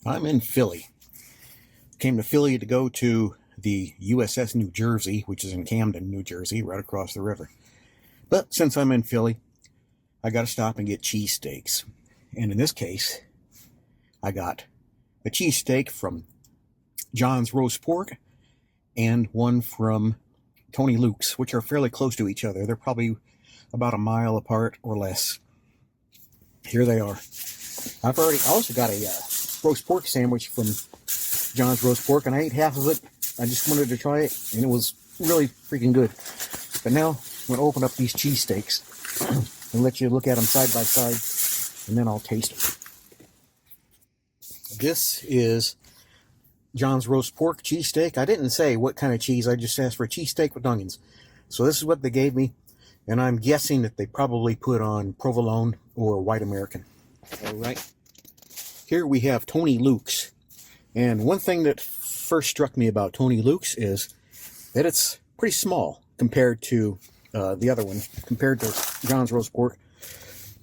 I'm in Philly. Came to Philly to go to the USS New Jersey, which is in Camden, New Jersey, right across the river. But since I'm in Philly, I got to stop and get cheesesteaks. And in this case, I got a cheesesteak from John's Roast Pork and one from Tony Luke's, which are fairly close to each other. They're probably about a mile apart or less. Here they are. I've already also got a roast pork sandwich from John's Roast Pork, and I ate half of it. I just wanted to try it, and it was really freaking good. But now I'm going to open up these cheesesteaks and let you look at them side by side, and then I'll taste them. This is John's Roast Pork cheesesteak. I didn't say what kind of cheese. I just asked for a cheesesteak with onions. So this is what they gave me, and I'm guessing that they probably put on provolone or white American. All right. Here we have Tony Luke's. And one thing that first struck me about Tony Luke's is that it's pretty small compared to the other one, compared to John's Roast Pork.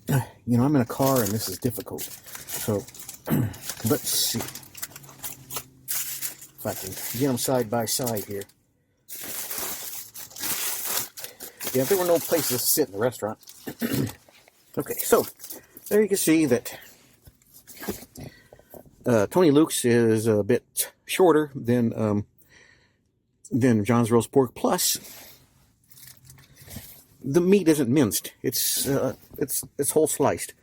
You know, I'm in a car and this is difficult. So, let's see if I can get them side by side here. Yeah, there were no places to sit in the restaurant. Okay, so there you can see that Tony Luke's is a bit shorter than John's Roast Pork. Plus, the meat isn't minced; it's whole sliced.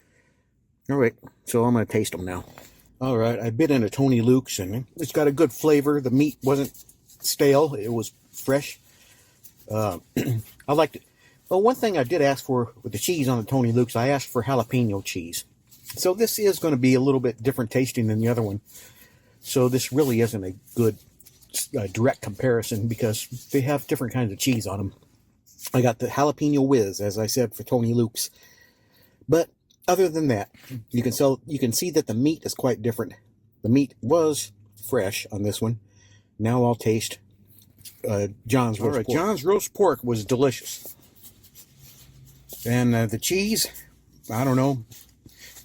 All right, so I'm gonna taste them now. All right, I bit into Tony Luke's, and it's got a good flavor. The meat wasn't stale; it was fresh. I liked it. Well, one thing I did ask for with the cheese on the Tony Luke's, I asked for jalapeno cheese. So this is going to be a little bit different tasting than the other one. So this really isn't a good direct comparison because they have different kinds of cheese on them. I got the jalapeno whiz, as I said, for Tony Luke's. But other than that, you can see that the meat is quite different. The meat was fresh on this one. Now I'll taste John's Roast Pork. John's Roast Pork was delicious. And the cheese, I don't know.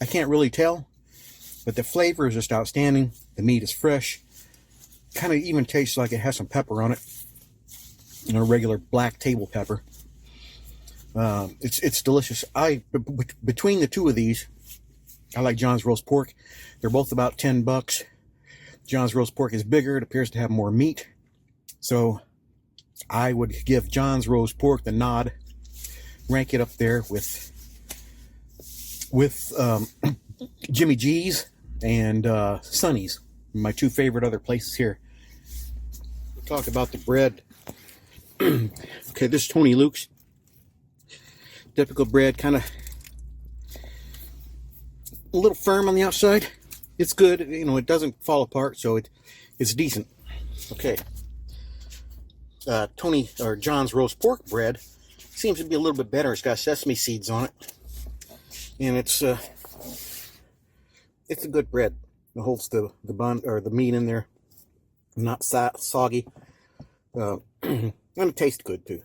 I can't really tell, but the flavor is just outstanding. The meat is fresh. Kind of even tastes like it has some pepper on it. You know, regular black table pepper. It's delicious. Between the two of these, I like John's Roast Pork. They're both about $10. John's Roast Pork is bigger. It appears to have more meat. So I would give John's Roast Pork the nod. Rank it up there with Jimmy G's and Sonny's, my two favorite other places here. We'll talk about the bread. Okay, this is Tony Luke's. Typical bread, kind of a little firm on the outside. It's good, you know, it doesn't fall apart, so it's decent. Okay. John's Roast Pork bread seems to be a little bit better. It's got sesame seeds on it. And it's a good bread. It holds the bun or the meat in there, not soggy. And it tastes good too.